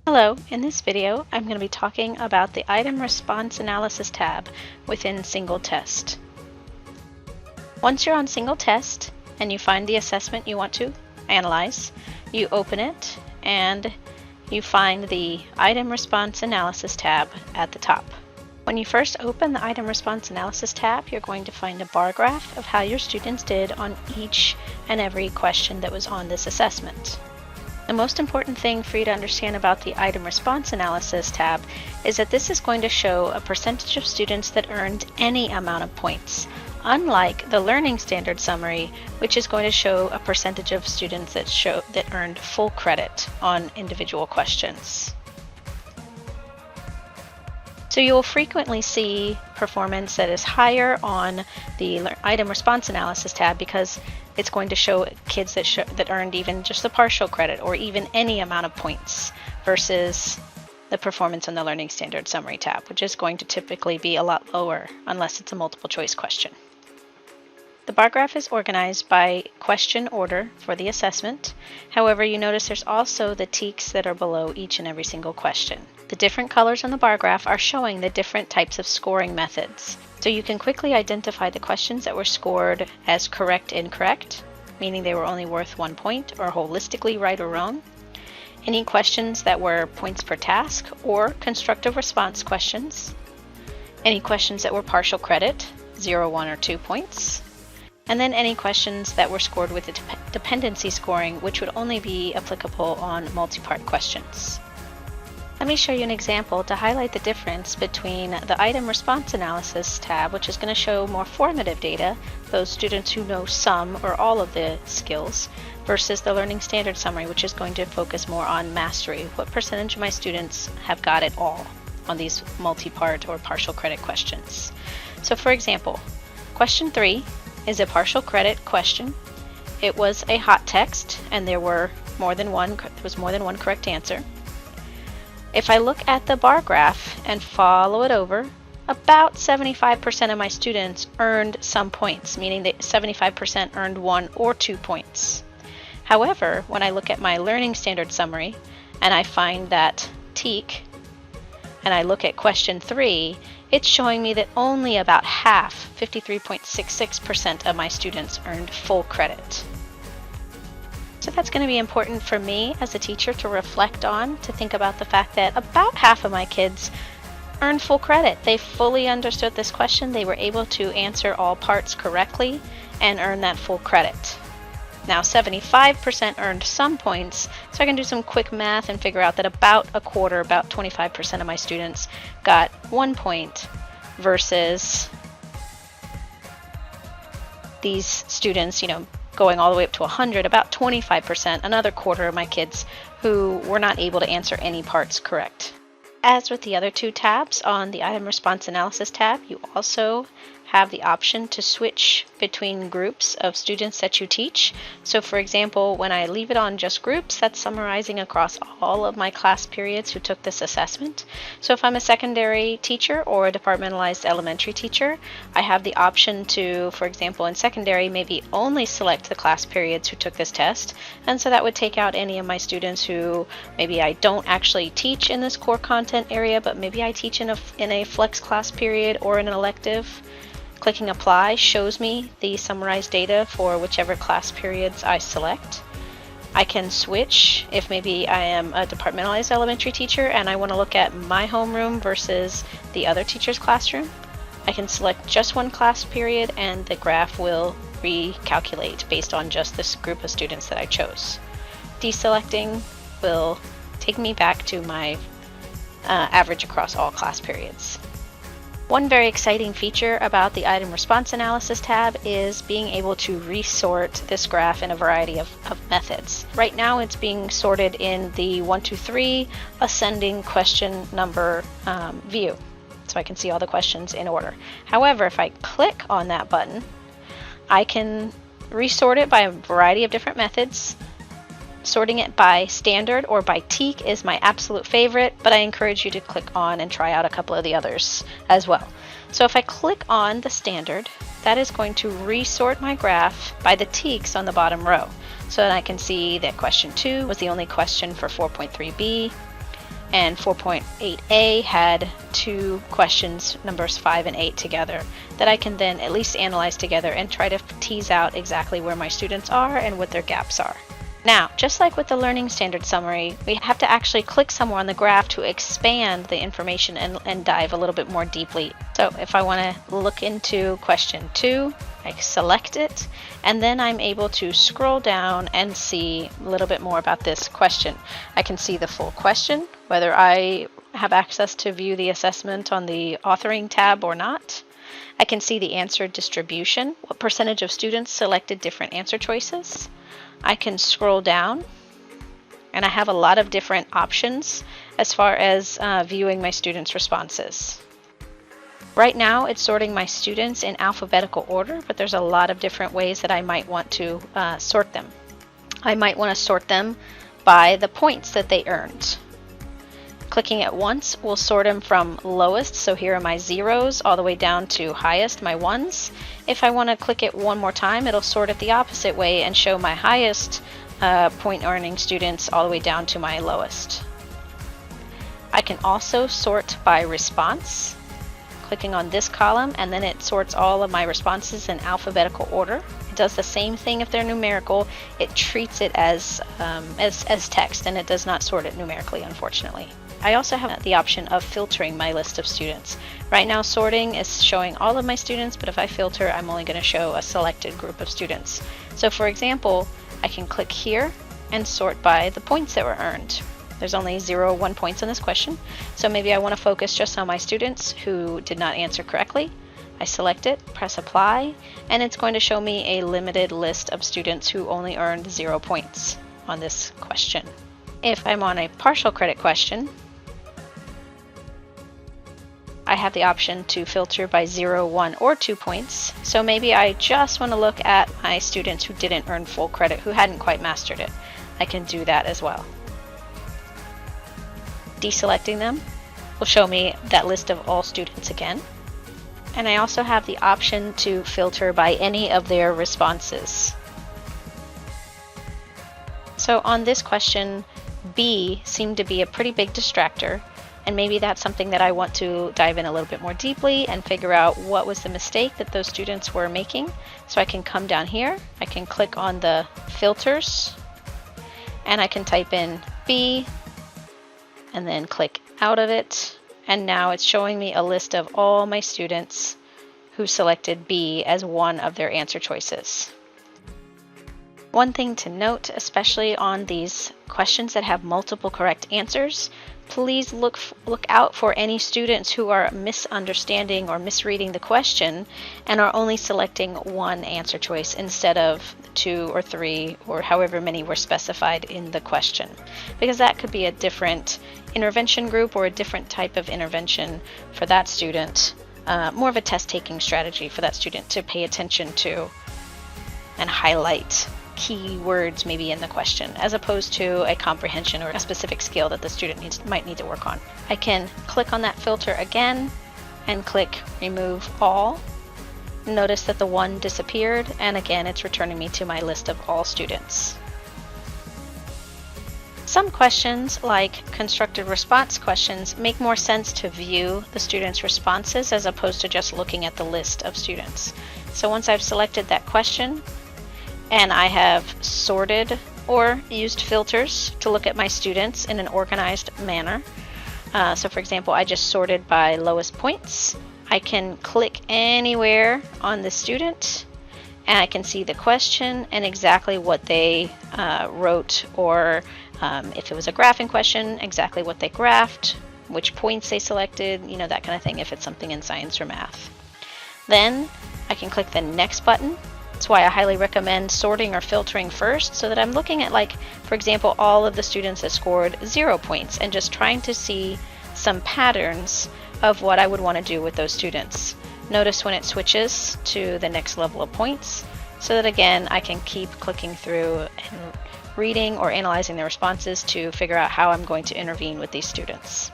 Hello, in this video I'm going to be talking about the Item Response Analysis tab within Single Test. Once you're on Single Test and you find the assessment you want to analyze, you open it and you find the Item Response Analysis tab at the top. When you first open the Item Response Analysis tab, you're going to find a bar graph of how your students did on each and every question that was on this assessment. The most important thing for you to understand about the Item Response Analysis tab is that this is going to show a percentage of students that earned any amount of points, unlike the Learning Standard Summary, which is going to show a percentage of students that earned full credit on individual questions. So you will frequently see performance that is higher on the Item Response Analysis tab because it's going to show kids that earned even just the partial credit or even any amount of points versus the performance on the Learning Standard Summary tab, which is going to typically be a lot lower unless it's a multiple choice question. The bar graph is organized by question order for the assessment. However, you notice there's also the TEKs that are below each and every single question. The different colors on the bar graph are showing the different types of scoring methods. So you can quickly identify the questions that were scored as correct/incorrect, meaning they were only worth 1 point, or holistically right or wrong. Any questions that were points per task or constructive response questions. Any questions that were partial credit, 0, 1, or 2 points. And then any questions that were scored with the dependency scoring, which would only be applicable on multi-part questions. Let me show you an example to highlight the difference between the Item Response Analysis tab, which is going to show more formative data, those students who know some or all of the skills, versus the Learning Standard Summary, which is going to focus more on mastery. What percentage of my students have got it all on these multi-part or partial credit questions? So for example, question 3 is a partial credit question. It was a hot text and there was more than one correct answer. If I look at the bar graph and follow it over, about 75% of my students earned some points, meaning that 75% earned 1 or 2 points. However, when I look at my Learning Standard Summary and I find that TEK and I look at question 3, it's showing me that only about half, 53.66% of my students earned full credit. So that's going to be important for me as a teacher to reflect on, to think about the fact that about half of my kids earned full credit. They fully understood this question, they were able to answer all parts correctly and earn that full credit. Now 75% earned some points, so I can do some quick math and figure out that about a quarter, about 25% of my students got 1 point versus these students, going all the way up to 100, about 25%, another quarter of my kids who were not able to answer any parts correct. As with the other two tabs on the Item Response Analysis tab, you also have the option to switch between groups of students that you teach. So for example, when I leave it on just groups, that's summarizing across all of my class periods who took this assessment. So if I'm a secondary teacher or a departmentalized elementary teacher, I have the option to, for example, in secondary, maybe only select the class periods who took this test. And so that would take out any of my students who maybe I don't actually teach in this core content area, but maybe I teach in a flex class period or in an elective. Clicking apply shows me the summarized data for whichever class periods I select. I can switch if maybe I am a departmentalized elementary teacher and I want to look at my homeroom versus the other teacher's classroom. I can select just one class period and the graph will recalculate based on just this group of students that I chose. Deselecting will take me back to my average across all class periods. One very exciting feature about the Item Response Analysis tab is being able to resort this graph in a variety of methods. Right now it's being sorted in the 1, 2, 3 ascending question number view, so I can see all the questions in order. However, if I click on that button, I can resort it by a variety of different methods. Sorting it by standard or by TEK is my absolute favorite, but I encourage you to click on and try out a couple of the others as well. So if I click on the standard, that is going to resort my graph by the TEKs on the bottom row. So then I can see that question 2 was the only question for 4.3b. and 4.8a had two questions, numbers 5 and 8 together, that I can then at least analyze together and try to tease out exactly where my students are and what their gaps are. Now, just like with the Learning Standard Summary, we have to actually click somewhere on the graph to expand the information and dive a little bit more deeply. So if I want to look into question 2, I select it, and then I'm able to scroll down and see a little bit more about this question. I can see the full question, whether I have access to view the assessment on the authoring tab or not. I can see the answer distribution, what percentage of students selected different answer choices. I can scroll down, and I have a lot of different options as far as viewing my students' responses. Right now, it's sorting my students in alphabetical order, but there's a lot of different ways that I might want to sort them. I might want to sort them by the points that they earned. Clicking it once will sort them from lowest, so here are my zeros, all the way down to highest, my ones. If I want to click it one more time, it'll sort it the opposite way and show my highest point earning students all the way down to my lowest. I can also sort by response, clicking on this column, and then it sorts all of my responses in alphabetical order. It does the same thing if they're numerical. It treats it as text, and it does not sort it numerically, unfortunately. I also have the option of filtering my list of students. Right now, sorting is showing all of my students, but if I filter, I'm only going to show a selected group of students. So for example, I can click here and sort by the points that were earned. There's only 0 or 1 points on this question, so maybe I want to focus just on my students who did not answer correctly. I select it, press apply, and it's going to show me a limited list of students who only earned 0 points on this question. If I'm on a partial credit question, I have the option to filter by 0, 1, or 2 points. So maybe I just want to look at my students who didn't earn full credit, who hadn't quite mastered it. I can do that as well. Deselecting them will show me that list of all students again. And I also have the option to filter by any of their responses. So on this question, B seemed to be a pretty big distractor, and maybe that's something that I want to dive in a little bit more deeply and figure out what was the mistake that those students were making. So I can come down here, I can click on the filters, and I can type in B, and then click out of it, and now it's showing me a list of all my students who selected B as one of their answer choices. One thing to note, especially on these questions that have multiple correct answers, please look out for any students who are misunderstanding or misreading the question and are only selecting one answer choice instead of 2 or 3 or however many were specified in the question, because that could be a different intervention group or a different type of intervention for that student, more of a test-taking strategy for that student to pay attention to and highlight key words maybe in the question, as opposed to a comprehension or a specific skill that the student might need to work on. I can click on that filter again and click remove all. Notice that the 1 disappeared, and again it's returning me to my list of all students. Some questions, like constructed response questions, make more sense to view the students' responses as opposed to just looking at the list of students. So once I've selected that question, and I have sorted or used filters to look at my students in an organized manner. So for example, I just sorted by lowest points. I can click anywhere on the student, and I can see the question and exactly what they wrote, or if it was a graphing question, exactly what they graphed, which points they selected, that kind of thing, if it's something in science or math. Then I can click the next button. That's why I highly recommend sorting or filtering first, so that I'm looking at, like, for example, all of the students that scored 0 points and just trying to see some patterns of what I would want to do with those students. Notice when it switches to the next level of points, so that again I can keep clicking through and reading or analyzing the responses to figure out how I'm going to intervene with these students.